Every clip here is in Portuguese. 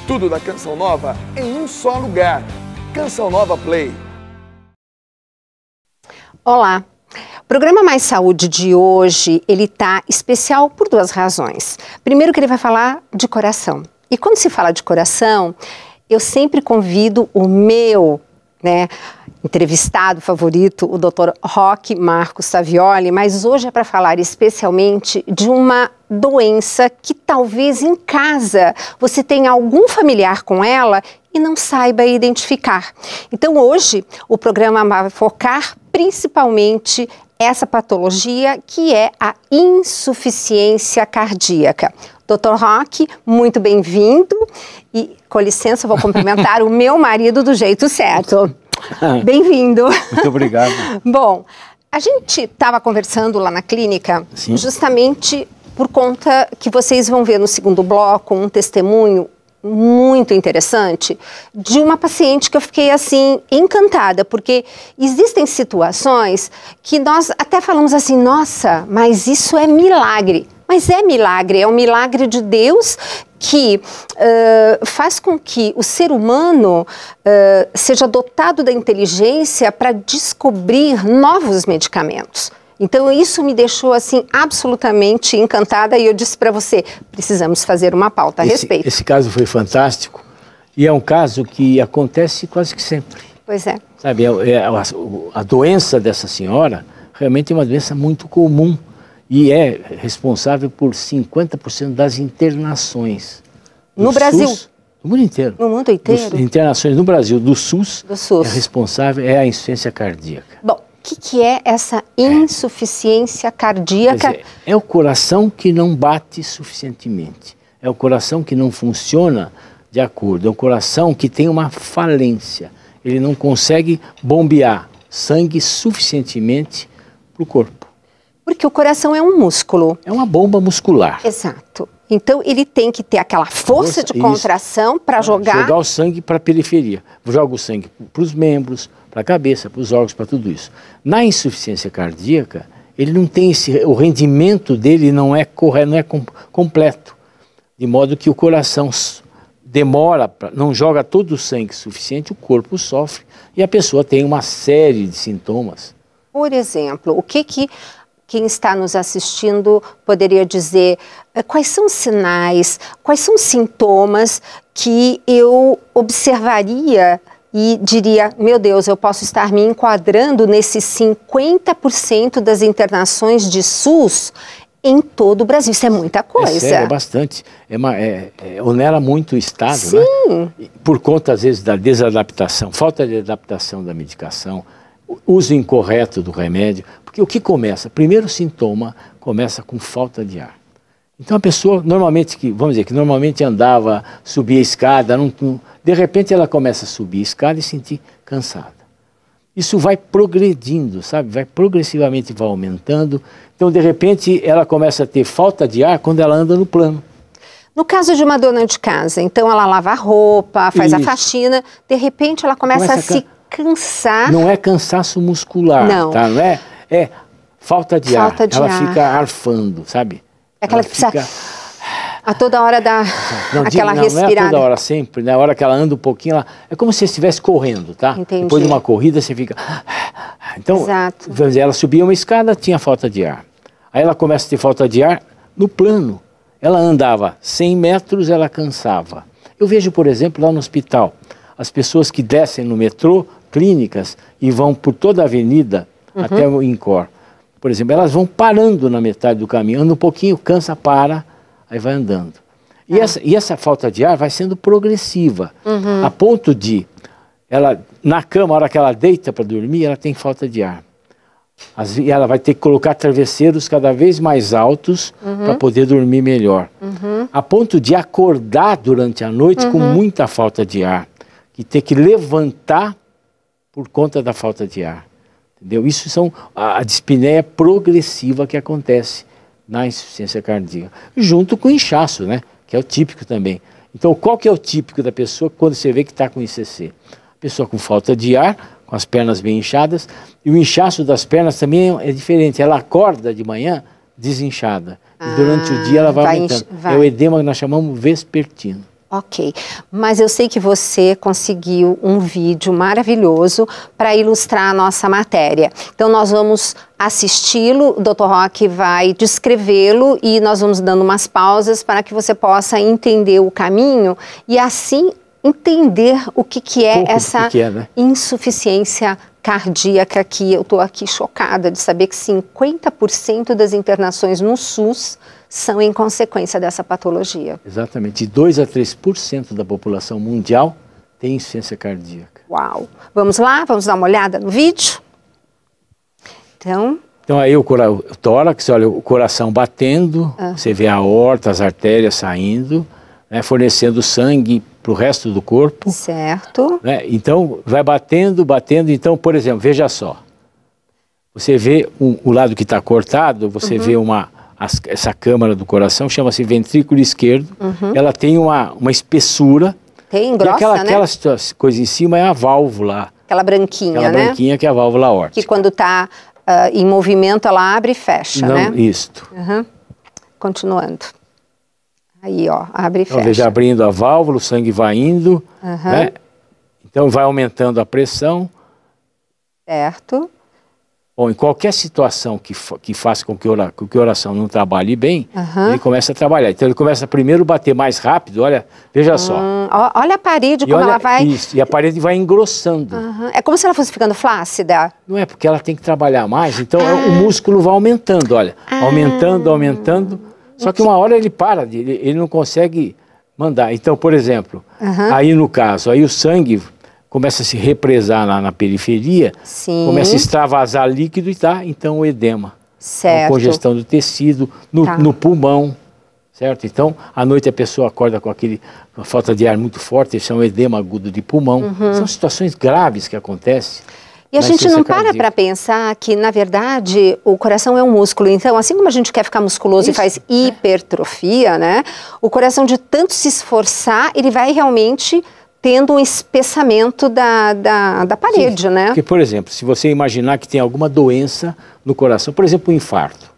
Tudo da Canção Nova em um só lugar. Canção Nova Play. Olá. O programa Mais Saúde de hoje, ele tá especial por duas razões. Primeiro que ele vai falar de coração. E quando se fala de coração, eu sempre convido o meu, entrevistado favorito, o Dr. Roque Marcos Savioli, mas hoje é para falar especialmente de uma doença que talvez em casa você tenha algum familiar com ela e não saiba identificar. Então hoje o programa vai focar principalmente essa patologia que é a insuficiência cardíaca. Dr. Roque, muito bem-vindo e, com licença, vou cumprimentar o meu marido do jeito certo. Bem-vindo. Muito obrigado. Bom, a gente estava conversando lá na clínica, Sim. Justamente por conta que vocês vão ver no segundo bloco um testemunho muito interessante de uma paciente que eu fiquei assim encantada, porque existem situações que nós até falamos assim, nossa, mas isso é milagre. Mas é milagre, é um milagre de Deus que faz com que o ser humano seja dotado da inteligência para descobrir novos medicamentos. Então isso me deixou assim absolutamente encantada e eu disse para você, precisamos fazer uma pauta a respeito. Esse caso foi fantástico e é um caso que acontece quase que sempre. Pois é. Sabe, a doença dessa senhora realmente é uma doença muito comum e é responsável por 50% das internações. No Brasil? No mundo inteiro. No mundo inteiro? Internações no Brasil, do SUS, SUS. é responsável, é a insuficiência cardíaca. Bom, o que é essa insuficiência cardíaca? Quer dizer, é o coração que não bate suficientemente. É o coração que não funciona de acordo. É o coração que tem uma falência. Ele não consegue bombear sangue suficientemente para o corpo. Porque o coração é um músculo. É uma bomba muscular. Exato. Então ele tem que ter aquela força de contração para jogar o sangue para a periferia. Joga o sangue para os membros, para a cabeça, para os órgãos, para tudo isso. Na insuficiência cardíaca, ele não tem o rendimento dele não é correto, não é completo. De modo que o coração demora, não joga todo o sangue suficiente, o corpo sofre e a pessoa tem uma série de sintomas. Por exemplo, o que quem está nos assistindo poderia dizer, quais são os sinais, quais são os sintomas que eu observaria e diria, meu Deus, eu posso estar me enquadrando nesses 50% das internações de SUS em todo o Brasil. Isso é muita coisa. É sério, é bastante. Onera muito o Estado, Sim. Né? Por conta, às vezes, da desadaptação, falta de adaptação da medicação, uso incorreto do remédio, porque o que começa? Primeiro sintoma começa com falta de ar. Então a pessoa normalmente, normalmente andava, subia a escada, de repente ela começa a subir a escada e sentir cansada. Isso vai progredindo, sabe? Vai progressivamente, vai aumentando. Então de repente ela começa a ter falta de ar quando ela anda no plano. No caso de uma dona de casa, então ela lava a roupa, faz a faxina, de repente ela começa a se cansar. Não é cansaço muscular, não. Tá? Não é falta de ar. Ela fica arfando, sabe? É que ela precisa a toda hora dar aquela respirada. Não é toda hora, sempre. Na hora que ela anda um pouquinho, é como se você estivesse correndo, tá? Entendi. Depois de uma corrida, você fica... Então, exato. Ela subia uma escada, tinha falta de ar. Aí ela começa a ter falta de ar no plano. Ela andava 100 metros, ela cansava. Eu vejo, por exemplo, lá no hospital, as pessoas que descem no metrô, clínicas, e vão por toda a avenida até o INCOR. Por exemplo, elas vão parando na metade do caminho, anda um pouquinho, cansa, para, aí vai andando. E essa falta de ar vai sendo progressiva, a ponto de, ela na cama, a hora que ela deita para dormir, ela tem falta de ar. E ela vai ter que colocar travesseiros cada vez mais altos para poder dormir melhor. A ponto de acordar durante a noite com muita falta de ar. E ter que levantar por conta da falta de ar. Entendeu? Isso são a dispneia progressiva que acontece na insuficiência cardíaca. Junto com o inchaço, né? Que é o típico também. Então, qual que é o típico da pessoa quando você vê que está com ICC? A pessoa com falta de ar, com as pernas bem inchadas, e o inchaço das pernas também é diferente. Ela acorda de manhã desinchada. E durante o dia ela vai aumentando. É o edema que nós chamamos vespertino. Ok, mas eu sei que você conseguiu um vídeo maravilhoso para ilustrar a nossa matéria. Então nós vamos assisti-lo, o Dr. Roque vai descrevê-lo e nós vamos dando umas pausas para que você possa entender o caminho e assim entender o que é essa né? insuficiência cardíaca, que eu estou aqui chocada de saber que 50% das internações no SUS são em consequência dessa patologia. Exatamente, de 2 a 3% da população mundial tem insuficiência cardíaca. Uau! Vamos lá, vamos dar uma olhada no vídeo? Então aí o tórax, olha, o coração batendo, você vê a aorta, as artérias saindo, né, fornecendo sangue para o resto do corpo. Certo. Né? Então, vai batendo, batendo. Então, por exemplo, veja só. Você vê o lado que está cortado, você vê essa câmara do coração, chama-se ventrículo esquerdo. Ela tem uma espessura. Tem grossa, e aquela coisa em cima é a válvula. Aquela branquinha, aquela branquinha que é a válvula aórtica. Que quando está em movimento, ela abre e fecha, né? Isto. Continuando. Aí, ó, abre e fecha. Veja, abrindo a válvula, o sangue vai indo, né? Então vai aumentando a pressão. Certo. Bom, em qualquer situação que faça com que o coração não trabalhe bem, ele começa a trabalhar. Então ele começa primeiro a bater mais rápido, olha, veja só. Olha a parede, como ela vai... Isso, e a parede vai engrossando. É como se ela fosse ficando flácida? Não é, porque ela tem que trabalhar mais, então o músculo vai aumentando, olha. Aumentando, aumentando. Só que uma hora ele para, ele não consegue mandar. Então, por exemplo, aí no caso, aí o sangue começa a se represar na periferia, começa a extravasar líquido e então o edema. Certo. A congestão do tecido, no pulmão, certo? Então, à noite a pessoa acorda com uma falta de ar muito forte, isso é um edema agudo de pulmão. São situações graves que acontecem. E a gente não para pensar que, na verdade, o coração é um músculo. Então, assim como a gente quer ficar musculoso e faz hipertrofia, né? O coração, de tanto se esforçar, ele vai realmente tendo um espessamento da parede, né? Porque, por exemplo, se você imaginar que tem alguma doença no coração, por exemplo, um infarto,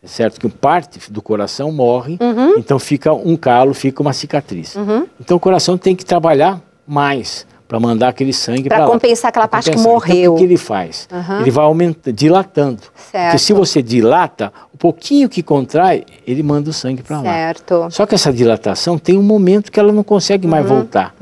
é certo que parte do coração morre, então fica um calo, fica uma cicatriz. Então o coração tem que trabalhar mais para mandar aquele sangue para lá. Para compensar aquela parte que morreu. Então, o que ele faz? Ele vai aumentando, dilatando. Certo. Porque se você dilata, o pouquinho que contrai, ele manda o sangue para lá. Certo. Só que essa dilatação tem um momento que ela não consegue mais voltar.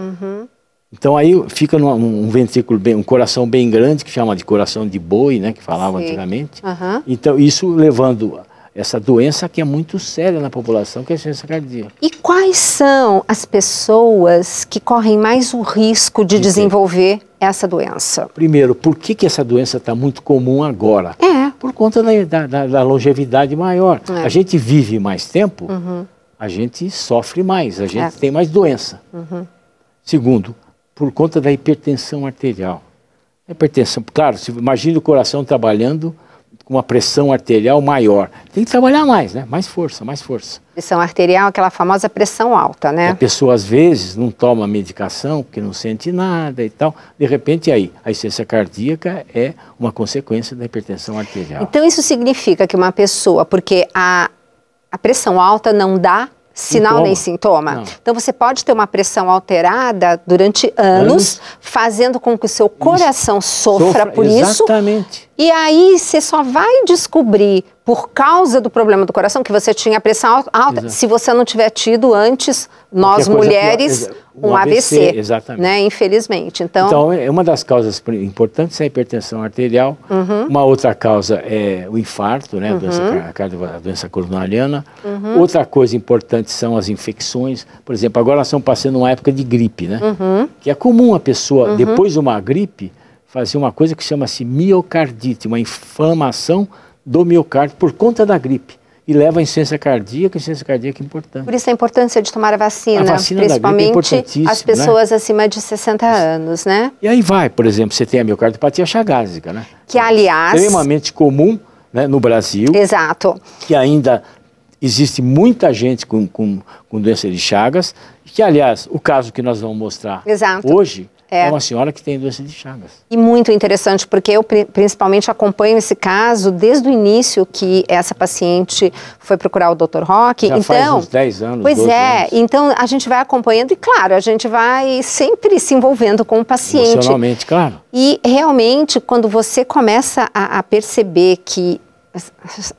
Então aí fica um ventrículo, um coração bem grande, que chama de coração de boi, né, que falava antigamente. Então isso levando essa doença que é muito séria na população, que é a insuficiência cardíaca. E quais são as pessoas que correm mais o risco de desenvolver essa doença? Primeiro, por que essa doença está muito comum agora? Por conta da longevidade maior. A gente vive mais tempo, a gente sofre mais, a gente tem mais doença. Segundo, por conta da hipertensão arterial. A hipertensão, claro, imagine o coração trabalhando com uma pressão arterial maior. Tem que trabalhar mais, né? Mais força, mais força. Pressão arterial, aquela famosa pressão alta, né? A pessoa, às vezes, não toma medicação porque não sente nada e tal. De repente, aí, a insuficiência cardíaca é uma consequência da hipertensão arterial. Então, isso significa que uma pessoa, porque a pressão alta não dá sinal nem sintoma. Não. Então você pode ter uma pressão alterada durante anos, fazendo com que o seu coração sofra por isso. Exatamente. E aí você só vai descobrir, por causa do problema do coração, que você tinha pressão alta, se você não tiver tido antes, nós mulheres, um AVC. Exatamente. Né, infelizmente. Então, uma das causas importantes é a hipertensão arterial. Uma outra causa é o infarto, né, a doença coronariana. Outra coisa importante são as infecções. Por exemplo, agora nós estamos passando uma época de gripe, né? Que é comum a pessoa, depois de uma gripe, fazer uma coisa que chama-se miocardite, uma inflamação do miocárdio por conta da gripe. E leva a insuficiência cardíaca, é importante. Por isso a importância de tomar a vacina principalmente da gripe é as pessoas acima de 60 anos, né? E aí vai, por exemplo, você tem a miocardiopatia chagásica, né? Que, aliás... extremamente comum, né, no Brasil. Exato. Que ainda existe muita gente com doença de Chagas, que, aliás, o caso que nós vamos mostrar hoje é uma senhora que tem doença de Chagas. E muito interessante, porque eu principalmente acompanho esse caso desde o início que essa paciente foi procurar o Dr. Roque. Já faz uns 10 anos, Pois 12 é, anos. então a gente vai acompanhando e, claro, a gente vai sempre se envolvendo com o paciente. Emocionalmente, claro. E realmente, quando você começa a perceber que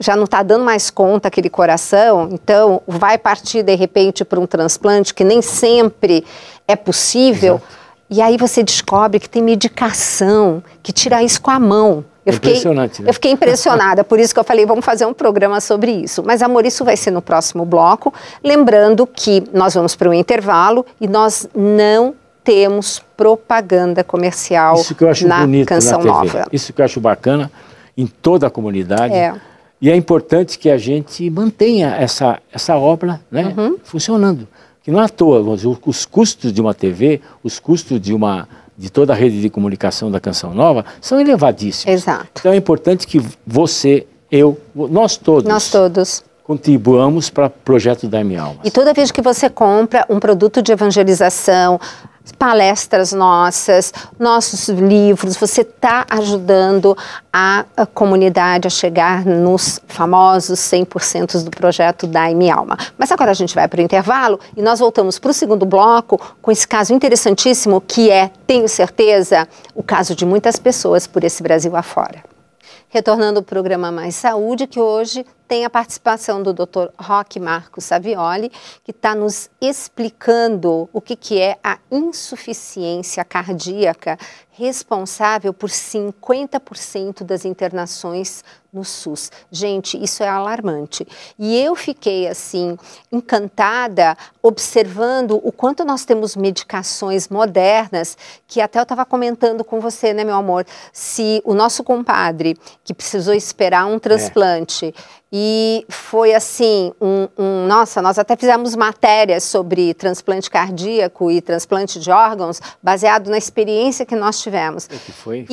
já não está dando mais conta aquele coração, então vai partir de repente para um transplante que nem sempre é possível. Exato. E aí você descobre que tem medicação que tira isso com a mão. Impressionante, né? Eu fiquei impressionada, por isso que eu falei, vamos fazer um programa sobre isso. Mas, amor, isso vai ser no próximo bloco. Lembrando que nós vamos para um intervalo e nós não temos propaganda comercial isso que eu acho na bonito Canção na TV. Nova. Isso que eu acho bacana em toda a comunidade. E é importante que a gente mantenha essa obra, né, funcionando. Que não é à toa, os custos de uma TV, os custos de toda a rede de comunicação da Canção Nova são elevadíssimos. Exato. Então é importante que você, nós todos contribuamos para o projeto da M-Almas. E toda vez que você compra um produto de evangelização, palestras nossas, nossos livros, você está ajudando a comunidade a chegar nos famosos 100% do projeto da M-Alma. Mas agora a gente vai para o intervalo e nós voltamos para o segundo bloco com esse caso interessantíssimo que é, tenho certeza, o caso de muitas pessoas por esse Brasil afora. Retornando ao programa Mais Saúde, que hoje tem a participação do Dr. Roque Marcos Savioli, que está nos explicando o que é a insuficiência cardíaca, responsável por 50% das internações no SUS. Gente, isso é alarmante. E eu fiquei, assim, encantada observando o quanto nós temos medicações modernas, que até eu estava comentando com você, né, meu amor? Se o nosso compadre, que precisou esperar um transplante, e foi assim, nossa, nós até fizemos matérias sobre transplante cardíaco e transplante de órgãos, baseado na experiência que nós tivemos. Que foi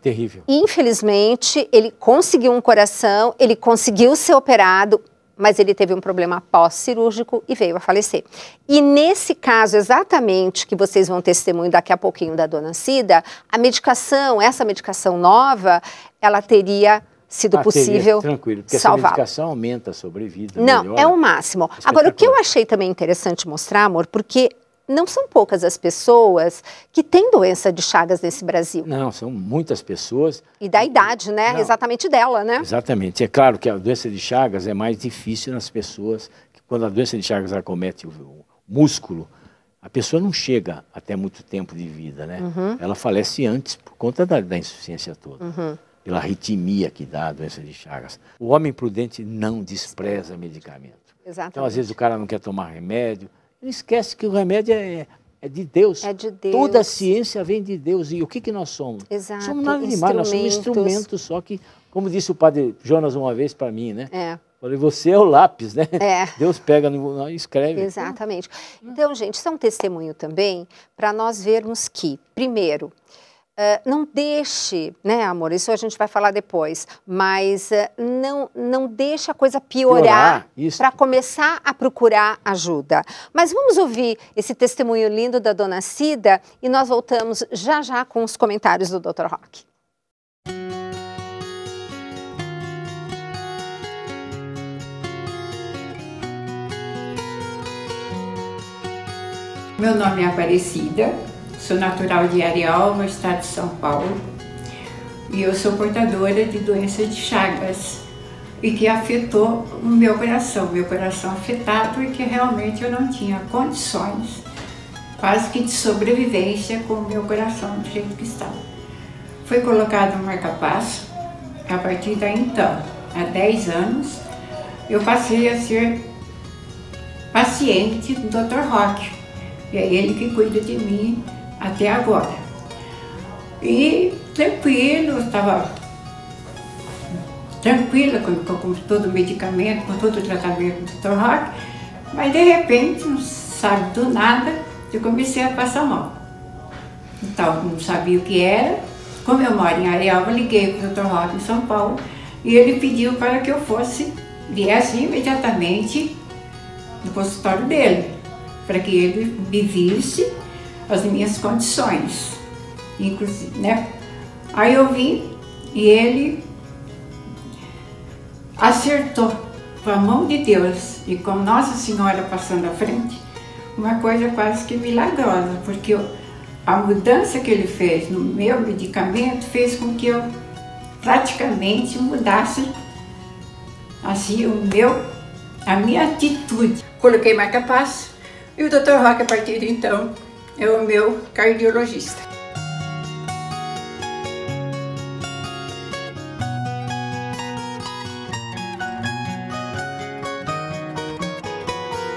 terrível. Infelizmente, ele conseguiu um coração, ele conseguiu ser operado, mas ele teve um problema pós-cirúrgico e veio a falecer. E nesse caso, exatamente, que vocês vão testemunhar daqui a pouquinho da dona Cida, a medicação, essa medicação nova, ela teria sido possível tranquilo, porque salvar. Essa medicação aumenta a sobrevida. Não, melhora. é o máximo. Agora, o que eu achei também interessante mostrar, amor, porque não são poucas as pessoas que têm doença de Chagas nesse Brasil. Não, são muitas pessoas. E da idade, né? Não, exatamente dela, né? Exatamente. É claro que a doença de Chagas é mais difícil nas pessoas, que quando a doença de Chagas acomete o músculo, a pessoa não chega até muito tempo de vida, né? Ela falece antes por conta da insuficiência toda. Pela arritmia que dá a doença de Chagas. O homem prudente não despreza medicamento. Exatamente. Então, às vezes, o cara não quer tomar remédio. Ele esquece que o remédio é de Deus. É de Deus. Toda a ciência vem de Deus. E o que nós somos? Exato. Somos nada demais, nós somos instrumentos, só que, como disse o padre Jonas uma vez para mim, né? Falei, você é o lápis, né? Deus pega e escreve. Exatamente. Então, gente, isso é um testemunho também para nós vermos que, primeiro, não deixe, né, amor, isso a gente vai falar depois, mas não deixe a coisa piorar para começar a procurar ajuda. Mas vamos ouvir esse testemunho lindo da dona Cida e nós voltamos já já com os comentários do Dr. Roque. Meu nome é Aparecida. Sou natural de Areal, no estado de São Paulo, e eu sou portadora de doença de Chagas e que afetou o meu coração afetado e que realmente eu não tinha condições quase que de sobrevivência com o meu coração do jeito que estava. Foi colocado um marca-passo, a partir daí então, há 10 anos, eu passei a ser paciente do Dr. Roque, e é ele que cuida de mim até agora. E tranquilo, estava tranquila com todo o medicamento, com todo o tratamento do Dr. Roque, mas de repente, não sabe do nada, eu comecei a passar mal. Então, não sabia o que era. Como eu moro em Areal, eu liguei para o Dr. Roque em São Paulo e ele pediu para que eu viesse imediatamente no consultório dele, para que ele me visse as minhas condições. inclusive, né? Aí eu vim e ele acertou, com a mão de Deus e com Nossa Senhora passando à frente, uma coisa quase que milagrosa, porque a mudança que ele fez no meu medicamento fez com que eu praticamente mudasse assim a minha atitude. Coloquei marca-passo e o Dr. Roque, a partir de então, é o meu cardiologista.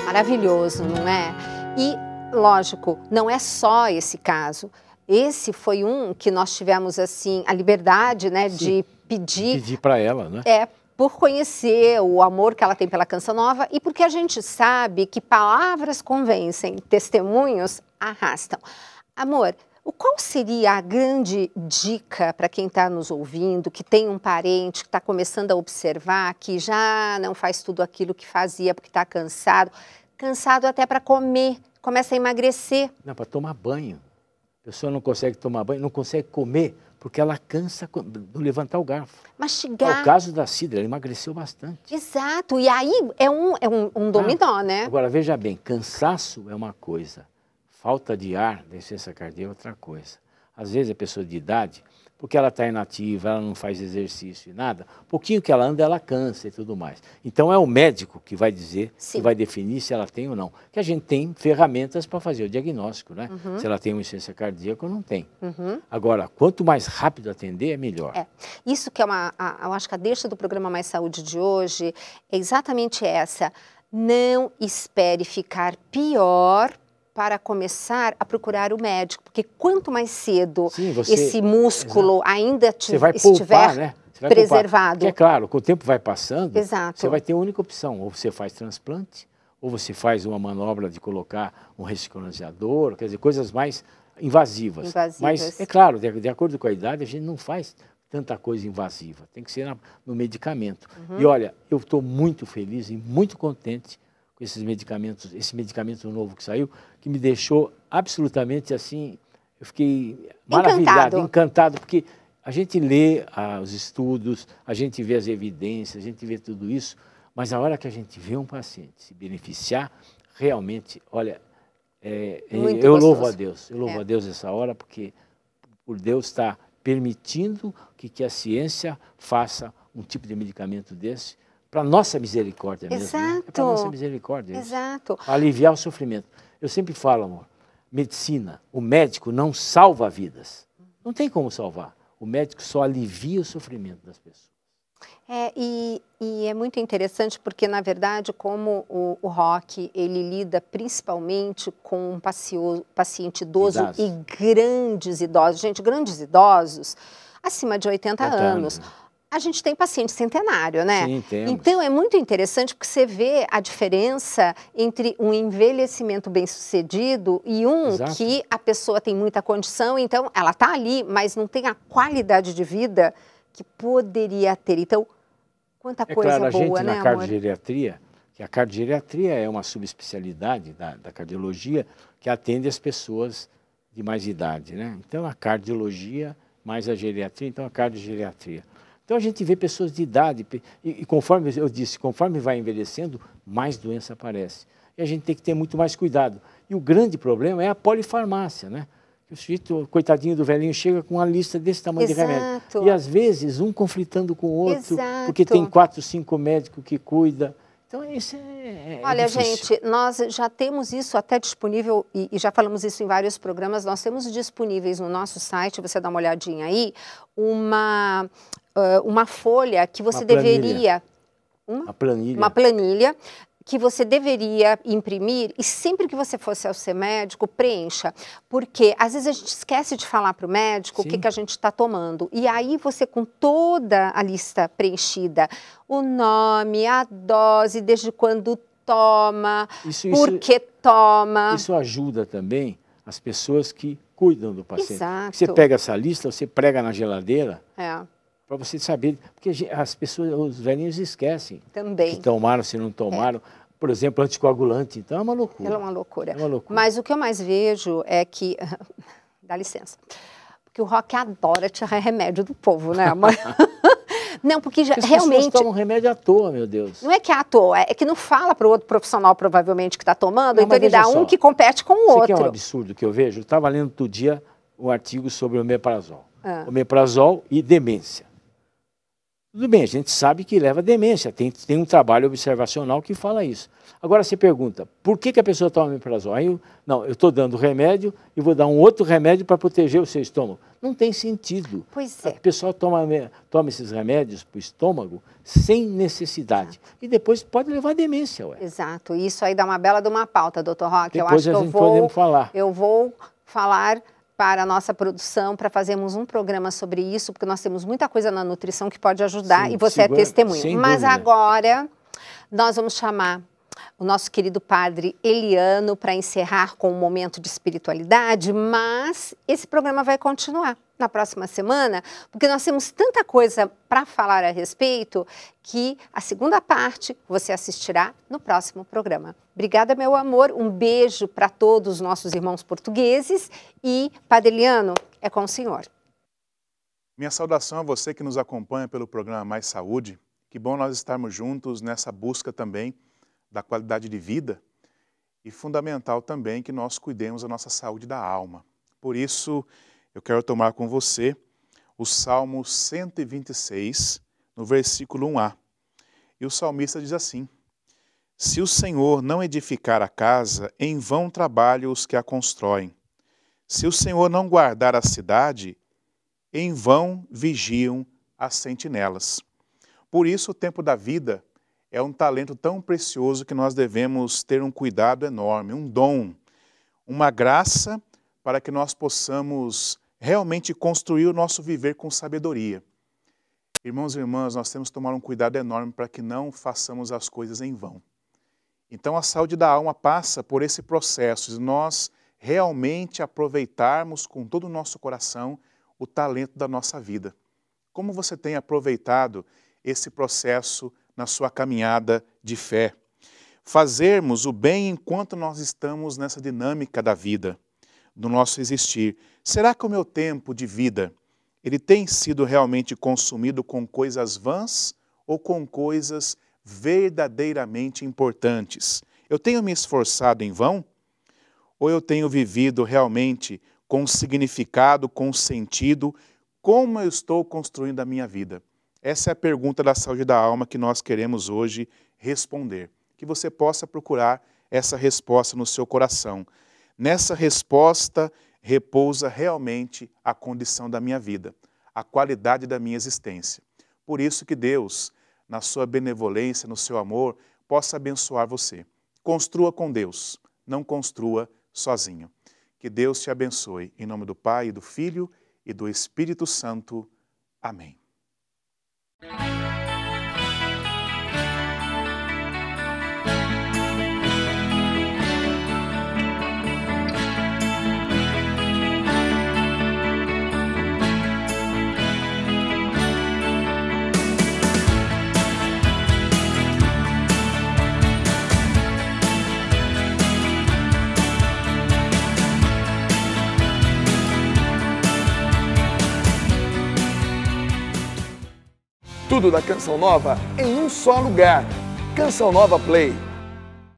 Maravilhoso, não é? E, lógico, não é só esse caso. Esse foi um que nós tivemos, assim, a liberdade, né, de pedir para ela, né? Por conhecer o amor que ela tem pela Canção Nova e porque a gente sabe que palavras convencem, testemunhos arrastam. Amor, qual seria a grande dica para quem está nos ouvindo, que tem um parente que está começando a observar que já não faz tudo aquilo que fazia porque está cansado até para comer, começa a emagrecer? Não, para tomar banho. A pessoa não consegue tomar banho, não consegue comer, porque ela cansa de levantar o garfo. Mastigar. É o caso da Cidra, ela emagreceu bastante. Exato, e aí é um dominó, né? Agora, veja bem, cansaço é uma coisa, falta de ar, insuficiência cardíaca é outra coisa. Às vezes a pessoa de idade, porque ela está inativa, ela não faz exercício e nada, pouquinho que ela anda, ela cansa e tudo mais. Então é o médico que vai dizer, que vai definir se ela tem ou não. Que a gente tem ferramentas para fazer o diagnóstico, né? Se ela tem uma insuficiência cardíaca ou não tem. Agora, quanto mais rápido atender, é melhor. Isso que é eu acho que a deixa do programa Mais Saúde de hoje é exatamente essa. Não espere ficar pior para começar a procurar o médico, porque quanto mais cedo esse músculo ainda estiver poupar, né? preservado. Porque é claro, com o tempo vai passando, Exato. Você vai ter uma única opção, ou você faz transplante, ou você faz uma manobra de colocar um ressonância, quer dizer, coisas mais invasivas. Mas, é claro, de acordo com a idade, a gente não faz tanta coisa invasiva, tem que ser no medicamento. E olha, eu estou muito feliz e muito contente com esses medicamentos, esse medicamento novo que saiu, que me deixou absolutamente assim, eu fiquei maravilhado, encantado, porque a gente lê os estudos, a gente vê as evidências, a gente vê tudo isso, mas a hora que a gente vê um paciente se beneficiar, realmente, olha, eu louvo a Deus, a Deus essa hora, porque por Deus está permitindo que a ciência faça um tipo de medicamento desse, para nossa misericórdia mesmo. Exato. Né? É para nossa misericórdia. Exato. Para aliviar o sofrimento. Eu sempre falo, amor, medicina, o médico não salva vidas. Não tem como salvar. O médico só alivia o sofrimento das pessoas. E é muito interessante porque, na verdade, como o Roque, ele lida principalmente com um paciente idoso e grandes idosos. Gente, grandes idosos, acima de 80 anos. A gente tem paciente centenário, né? Sim, temos. Então, é muito interessante porque você vê a diferença entre um envelhecimento bem-sucedido e que a pessoa tem muita condição, então ela está ali, mas não tem a qualidade de vida que poderia ter. Então, quanta coisa boa, né, amor? A cardiogeriatria é uma subespecialidade da cardiologia que atende as pessoas de mais idade, né? Então, a cardiologia mais a geriatria, então a cardiogeriatria. Então a gente vê pessoas de idade e conforme eu disse, conforme vai envelhecendo, mais doença aparece. E a gente tem que ter muito mais cuidado. E o grande problema é a polifarmácia, né? O sujeito, coitadinho do velhinho, chega com uma lista desse tamanho de remédio. E às vezes um conflitando com o outro, porque tem 4, 5 médicos que cuidam. Então isso Olha, difícil. Gente, nós já temos isso até disponível, e já falamos isso em vários programas, nós temos disponíveis no nosso site, você dá uma olhadinha aí, uma folha que você deveria... Uma planilha que você deveria imprimir e sempre que você fosse ao seu médico, preencha. Porque às vezes a gente esquece de falar para o médico o que a gente está tomando. E aí você, com toda a lista preenchida, o nome, a dose, desde quando toma, por que toma. Isso ajuda também as pessoas que cuidam do paciente. Exato. Você pega essa lista, você prega na geladeira. Para você saber, porque as pessoas, os velhinhos esquecem. Também. Se tomaram, se não tomaram. Por exemplo, anticoagulante, então é uma loucura. É uma loucura. Mas o que eu mais vejo é que... Dá licença. O Porque o Rock adora tirar remédio do povo, né, mãe? Não, porque já, as realmente... pessoas tomam remédio à toa, meu Deus. Não é que é à toa, é que não fala para o outro profissional, provavelmente, que está tomando, Não, então ele dá um que compete com o outro. Isso aqui é um absurdo que eu vejo. Eu estava lendo outro dia um artigo sobre o omeprazol. Omeprazol e demência. Tudo bem, a gente sabe que leva a demência, tem um trabalho observacional que fala isso. Agora você pergunta, por que a pessoa toma omeprazol? Aí eu estou dando remédio e vou dar um outro remédio para proteger o seu estômago. Não tem sentido. Pois é. A pessoa toma esses remédios para o estômago sem necessidade. E depois pode levar a demência. Ué. Exato, isso aí dá uma bela de uma pauta, doutor Roque. Depois eu acho a gente podemos falar. Eu vou falar para a nossa produção, para fazermos um programa sobre isso, porque nós temos muita coisa na nutrição que pode ajudar. Sim, e você é testemunha. Mas agora nós vamos chamar o nosso querido padre Eliano para encerrar com um momento de espiritualidade, mas esse programa vai continuar na próxima semana, porque nós temos tanta coisa para falar a respeito que a segunda parte você assistirá no próximo programa. Obrigada, meu amor, um beijo para todos os nossos irmãos portugueses e, padre Eliano, é com o senhor. Minha saudação a você que nos acompanha pelo programa Mais Saúde. Que bom nós estarmos juntos nessa busca também da qualidade de vida e fundamental também que nós cuidemos da nossa saúde da alma. Por isso, eu quero tomar com você o Salmo 126, no versículo 1a. E o salmista diz assim: se o Senhor não edificar a casa, em vão trabalham os que a constroem. Se o Senhor não guardar a cidade, em vão vigiam as sentinelas. Por isso, o tempo da vida é um talento tão precioso que nós devemos ter um cuidado enorme, um dom, uma graça para que nós possamos realmente construir o nosso viver com sabedoria. Irmãos e irmãs, nós temos que tomar um cuidado enorme para que não façamos as coisas em vão. Então, a saúde da alma passa por esse processo de nós realmente aproveitarmos com todo o nosso coração o talento da nossa vida. Como você tem aproveitado esse processo na sua caminhada de fé? Fazermos o bem enquanto nós estamos nessa dinâmica da vida, do nosso existir. Será que o meu tempo de vida, ele tem sido realmente consumido com coisas vãs ou com coisas verdadeiramente importantes? Eu tenho me esforçado em vão? Ou eu tenho vivido realmente com significado, com sentido, como eu estou construindo a minha vida? Essa é a pergunta da saúde da alma que nós queremos hoje responder. Que você possa procurar essa resposta no seu coração. Nessa resposta repousa realmente a condição da minha vida, a qualidade da minha existência. Por isso que Deus, na sua benevolência, no seu amor, possa abençoar você. Construa com Deus, não construa sozinho. Que Deus te abençoe. Em nome do Pai, do Filho e do Espírito Santo. Amém. Tudo da Canção Nova em um só lugar. Canção Nova Play.